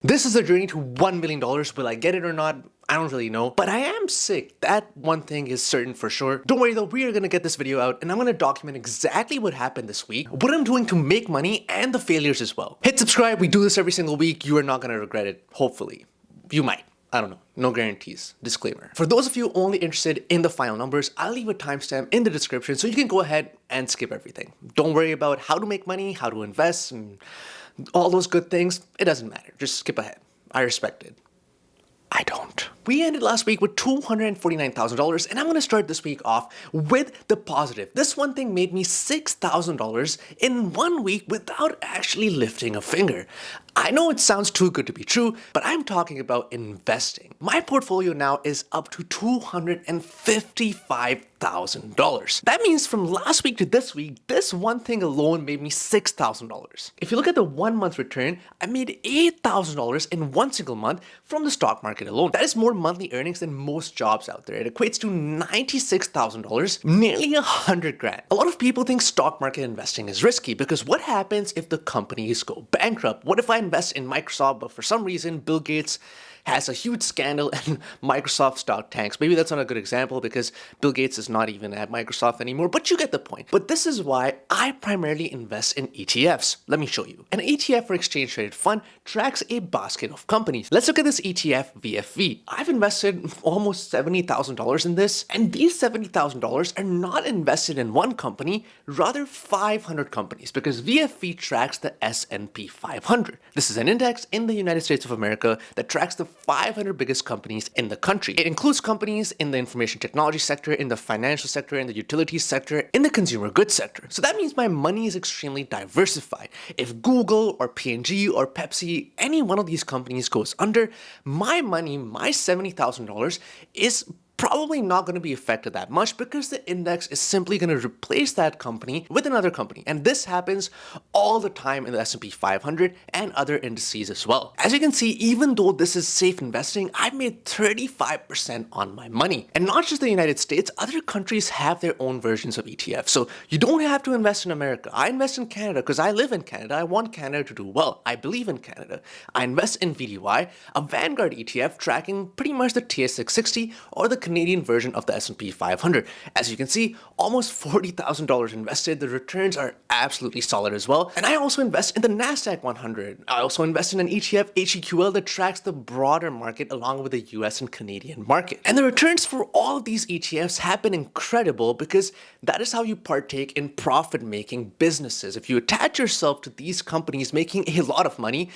This is a journey to $1 million. Will I get it or not? I don't really know, but I am sick. That one thing is certain for sure. Don't worry though, we are gonna get this video out and I'm gonna document exactly what happened this week, what I'm doing to make money, and the failures as well. Hit subscribe, we do this every single week. You are not gonna regret it, hopefully. You might. I don't know. No guarantees. Disclaimer. For those of you only interested in the final numbers, I'll leave a timestamp in the description so you can go ahead and skip everything. Don't worry about how to make money, how to invest, and all those good things. It doesn't matter. Just skip ahead. I respect it. I don't. We ended last week with $249,000, and I'm going to start this week off with the positive. This one thing made me $6,000 in 1 week without actually lifting a finger. I know it sounds too good to be true, but I'm talking about investing. My portfolio now is up to $255,000. That means from last week to this week, this one thing alone made me $6,000. If you look at the 1 month return, I made $8,000 in one single month from the stock market alone. That is more monthly earnings than most jobs out there. It equates to $96,000, nearly 100 grand. A lot of people think stock market investing is risky because what happens if the companies go bankrupt? What if I invest in Microsoft, but for some reason Bill Gates has a huge scandal and Microsoft stock tanks? Maybe that's not a good example because Bill Gates is not even at Microsoft anymore, but you get the point. But this is why I primarily invest in ETFs. Let me show you. An ETF or exchange traded fund tracks a basket of companies. Let's look at this ETF VFV. I've invested almost $70,000 in this, and these $70,000 are not invested in one company, rather 500 companies, because VFV tracks the S&P 500. This is an index in the United States of America that tracks the 500 biggest companies in the country. It includes companies in the information technology sector, in the financial sector, in the utilities sector, in the consumer goods sector. So that means my money is extremely diversified. If Google or P&G or Pepsi, any one of these companies goes under, my money, my $70,000 is probably not going to be affected that much because the index is simply going to replace that company with another company. And this happens all the time in the S&P 500 and other indices as well. As you can see, even though this is safe investing, I made 35% on my money. And not just the United States, other countries have their own versions of ETFs. So you don't have to invest in America. I invest in Canada because I live in Canada. I want Canada to do well. I believe in Canada. I invest in VDY, a Vanguard ETF tracking pretty much the TSX 60 or the Canadian version of the S&P 500. As you can see, almost $40,000 invested. The returns are absolutely solid as well. And I also invest in the NASDAQ 100. I also invest in an ETF, HUGEEEE, that tracks the broader market along with the US and Canadian market. And the returns for all of these ETFs have been incredible because that is how you partake in profit-making businesses. If you attach yourself to these companies making a lot of money,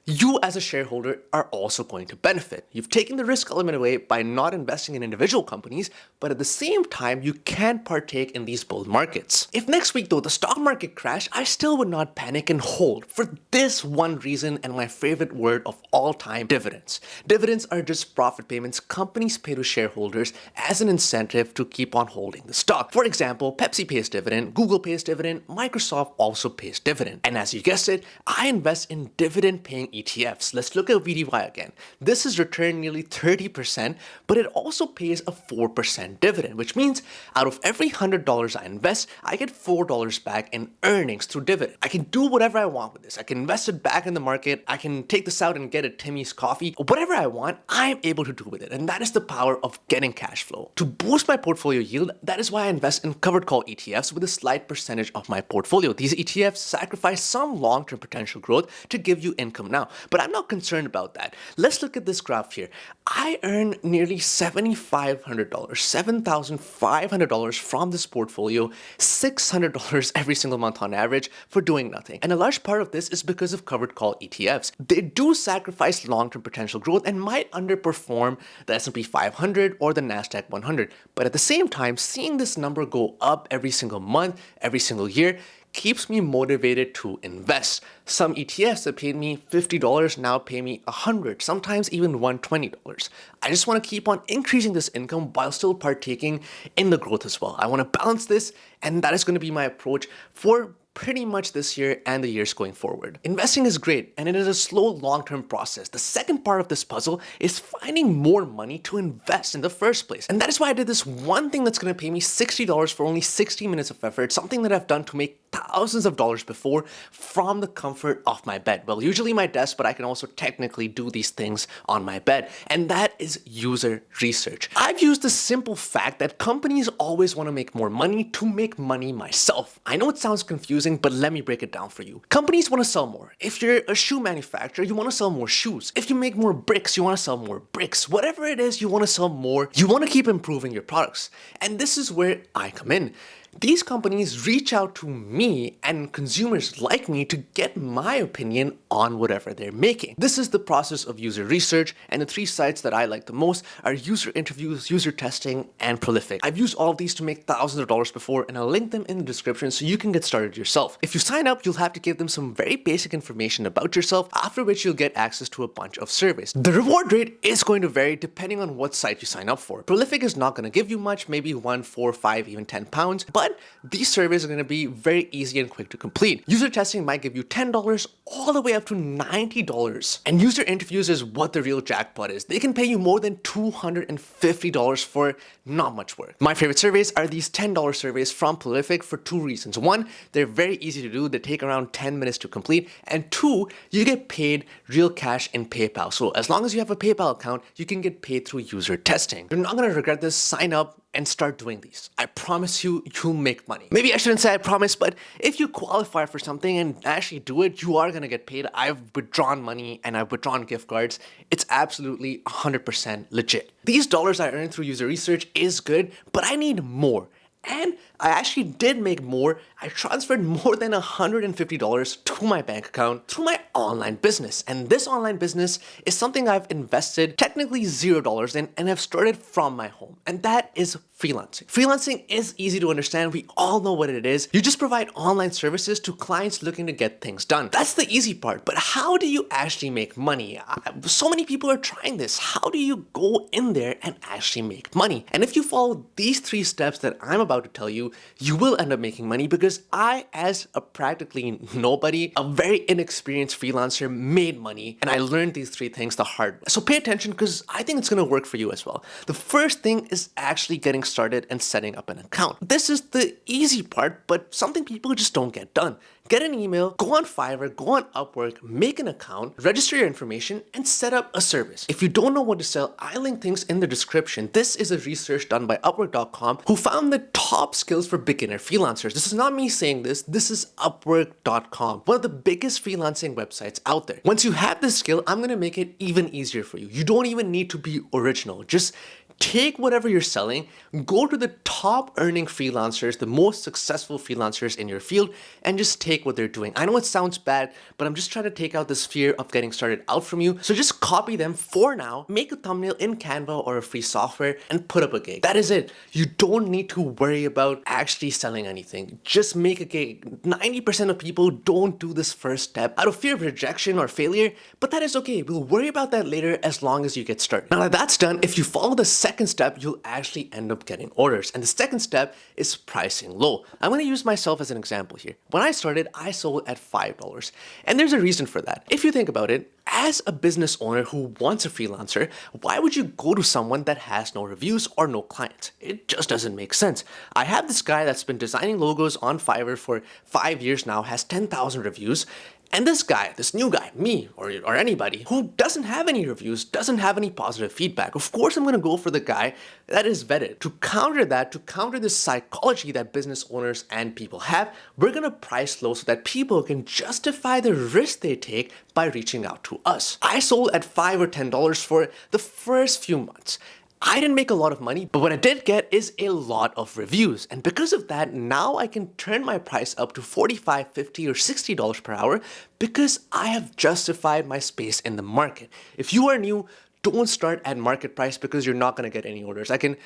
you as a shareholder are also going to benefit. You've taken the risk element away by not investing in individual companies, but at the same time, you can partake in these bull markets. If next week though, the stock market crashed, I still would not panic and hold for this one reason and my favorite word of all time, dividends. Dividends are just profit payments companies pay to shareholders as an incentive to keep on holding the stock. For example, Pepsi pays dividend, Google pays dividend, Microsoft also pays dividend. And as you guessed it, I invest in dividend paying ETFs. Let's look at VDY again. This has returned nearly 30%, but it also pays a 4% dividend, which means out of every $100 I invest, I get $4 back in earnings through dividend. I can do whatever I want with this. I can invest it back in the market. I can take this out and get a Timmy's coffee. Whatever I want, I am able to do with it. And that is the power of getting cash flow. To boost my portfolio yield, that is why I invest in covered call ETFs with a slight percentage of my portfolio. These ETFs sacrifice some long-term potential growth to give you income now. But I'm not concerned about that. Let's look at this graph here. I earn nearly $7,500, $7,500 from this portfolio, $600 every single month on average for doing nothing. And a large part of this is because of covered call ETFs. They do sacrifice long-term potential growth and might underperform the S&P 500 or the NASDAQ 100. But at the same time, seeing this number go up every single month, every single year, keeps me motivated to invest. Some ETFs that paid me $50 now pay me $100, sometimes even $120. I just want to keep on increasing this income while still partaking in the growth as well. I want to balance this, and that is going to be my approach for pretty much this year and the years going forward. Investing is great, and it is a slow long-term process. The second part of this puzzle is finding more money to invest in the first place. And that is why I did this one thing that's going to pay me $60 for only 60 minutes of effort, something that I've done to make thousands of dollars before from the comfort of my bed. Well, usually my desk, but I can also technically do these things on my bed. And that is user research. I've used the simple fact that companies always want to make more money to make money myself. I know it sounds confusing, but let me break it down for you. Companies want to sell more. If you're a shoe manufacturer, you want to sell more shoes. If you make more bricks, you want to sell more bricks. Whatever it is, you want to sell more. You want to keep improving your products. And this is where I come in. These companies reach out to me and consumers like me to get my opinion on whatever they're making. This is the process of user research, and the three sites that I like the most are user interviews, user testing, and Prolific. I've used all of these to make thousands of dollars before, and I'll link them in the description so you can get started yourself. If you sign up, you'll have to give them some very basic information about yourself, after which you'll get access to a bunch of surveys. The reward rate is going to vary depending on what site you sign up for. Prolific is not going to give you much, maybe 1, 4, 5, even 10 pounds, but these surveys are going to be very easy and quick to complete. User testing might give you $10 all the way up to $90. And user interviews is what the real jackpot is. They can pay you more than $250 for not much work. My favorite surveys are these $10 surveys from Prolific for two reasons. One, they're very easy to do. They take around 10 minutes to complete. And two, you get paid real cash in PayPal. So as long as you have a PayPal account, you can get paid through user testing. You're not going to regret this. Sign up and start doing these. I promise you, you'll make money. Maybe I shouldn't say I promise, but if you qualify for something and actually do it, you are gonna get paid. I've withdrawn money and I've withdrawn gift cards. It's absolutely 100% legit. These dollars I earned through user research is good, but I need more. And I actually did make more. I transferred more than $150 to my bank account through my online business. And this online business is something I've invested technically $0 in and have started from my home. And that is freelancing. Freelancing is easy to understand. We all know what it is. You just provide online services to clients looking to get things done. That's the easy part. But how do you actually make money? So many people are trying this. How do you go in there and actually make money? And if you follow these 3 steps that I'm about to tell you, you will end up making money, because I, as a practically nobody, a very inexperienced freelancer, made money, and I learned these 3 things the hard way. So pay attention, because I think it's going to work for you as well. The first thing is actually getting started and setting up an account. This is the easy part, but something people just don't get done. Get an email, go on Fiverr, go on Upwork, make an account, register your information, and set up a service. If you don't know what to sell, I link things in the description. This is a research done by Upwork.com, who found the top skills for beginner freelancers. This is not me saying this. This is Upwork.com, one of the biggest freelancing websites out there. Once you have this skill, I'm going to make it even easier for you. You don't even need to be original. Just take whatever you're selling, go to the top earning freelancers, the most successful freelancers in your field, and just take what they're doing. I know it sounds bad, but I'm just trying to take out this fear of getting started out from you. So just copy them for now, make a thumbnail in Canva or a free software, and put up a gig. That is it. You don't need to worry about actually selling anything. Just make a gig. 90% of people don't do this first step out of fear of rejection or failure, but that is okay. We'll worry about that later as long as you get started. Now that that's done, if you follow the second step, you'll actually end up getting orders. And the second step is pricing low. I'm going to use myself as an example here. When I started, I sold at $5. And there's a reason for that. If you think about it, as a business owner who wants a freelancer, why would you go to someone that has no reviews or no clients? It just doesn't make sense. I have this guy that's been designing logos on Fiverr for 5 years now, has 10,000 reviews. And this guy, this new guy, me or anybody who doesn't have any reviews, doesn't have any positive feedback, of course I'm going to go for the guy that is vetted. To counter that, to counter this psychology that business owners and people have, we're going to price low so that people can justify the risk they take by reaching out to us. I sold at $5 or $10 for the first few months. I didn't make a lot of money, but what I did get is a lot of reviews. And because of that, now I can turn my price up to $45, $50, or $60 per hour because I have justified my space in the market. If you are new, don't start at market price because you're not going to get any orders. I can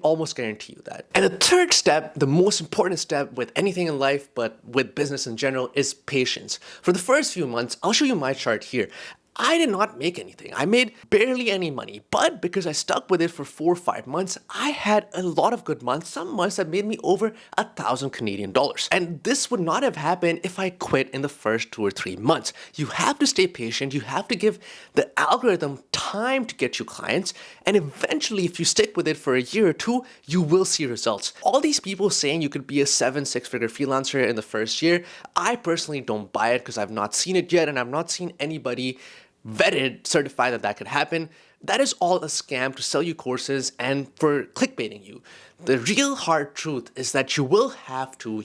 almost guarantee you that. And the third step, the most important step with anything in life, but with business in general, is patience. For the first few months, I'll show you my chart here. I did not make anything. I made barely any money, but because I stuck with it for 4 or 5 months, I had a lot of good months. Some months that made me over 1,000 Canadian dollars. And this would not have happened if I quit in the first 2 or 3 months. You have to stay patient. You have to give the algorithm time to get you clients, and eventually if you stick with it for a year or two, you will see results. All these people saying you could be a 7-6-figure freelancer in the first year, I personally don't buy it because I've not seen it yet and I've not seen anybody vetted, certified that that could happen. That is all a scam to sell you courses and for clickbaiting you. The real hard truth is that you will have to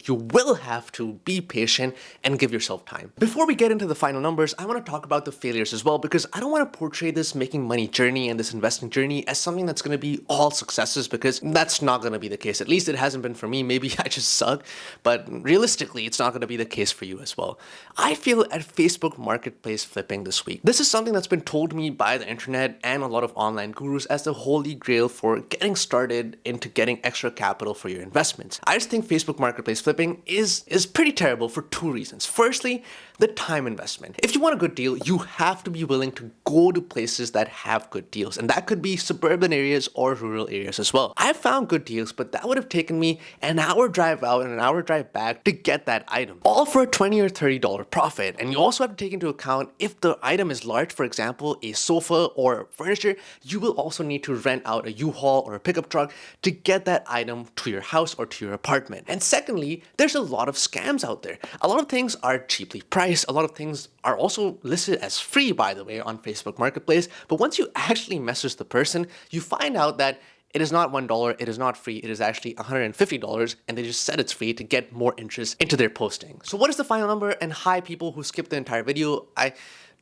be patient and give yourself time. Before we get into the final numbers, I want to talk about the failures as well, because I don't want to portray this making money journey and this investing journey as something that's going to be all successes, because that's not going to be the case. At least it hasn't been for me. Maybe I just suck, but realistically, it's not going to be the case for you as well. I feel at Facebook Marketplace flipping this week, this is something that's been told me by the internet and a lot of online gurus as the holy grail for getting started into getting extra capital for your investments. I just think Facebook Marketplace flipping is pretty terrible for two reasons. Firstly, the time investment. If you want a good deal, you have to be willing to go to places that have good deals, and that could be suburban areas or rural areas as well. I've found good deals, but that would have taken me an hour drive out and an hour drive back to get that item, all for a $20 or $30 profit. And you also have to take into account if the item is large, for example, a sofa or furniture, you will also need to rent out a U-Haul or a pickup truck to get that item to your house or to your apartment. And secondly, there's a lot of scams out there. A lot of things are cheaply priced. A lot of things are also listed as free, by the way, on Facebook Marketplace. But once you actually message the person, you find out that it is not $1, it is not free, it is actually $150, and they just said it's free to get more interest into their posting. So what is the final number? And hi, people who skipped the entire video,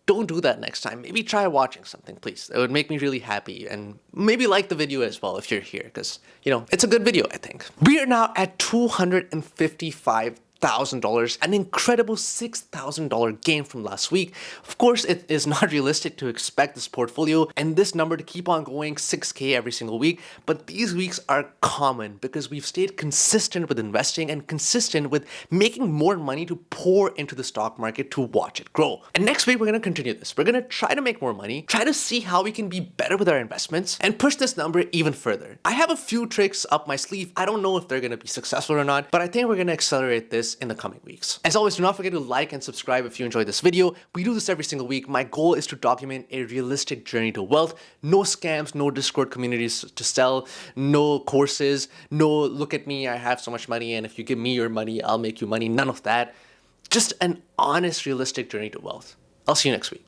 don't do that next time. Maybe try watching something, please. It would make me really happy, and maybe like the video as well if you're here, because, you know, it's a good video, I think. We are now at $255,000, an incredible $6,000 gain from last week. Of course, it is not realistic to expect this portfolio and this number to keep on going 6K every single week, but these weeks are common because we've stayed consistent with investing and consistent with making more money to pour into the stock market to watch it grow. And next week, we're going to continue this. We're going to try to make more money, try to see how we can be better with our investments, and push this number even further. I have a few tricks up my sleeve. I don't know if they're going to be successful or not, but I think we're going to accelerate this in the coming weeks. As always, do not forget to like and subscribe if you enjoyed this video. We do this every single week. My goal is to document a realistic journey to wealth. No scams, no Discord communities to sell, no courses, no look at me, I have so much money, and if you give me your money, I'll make you money. None of that. Just an honest, realistic journey to wealth. I'll see you next week.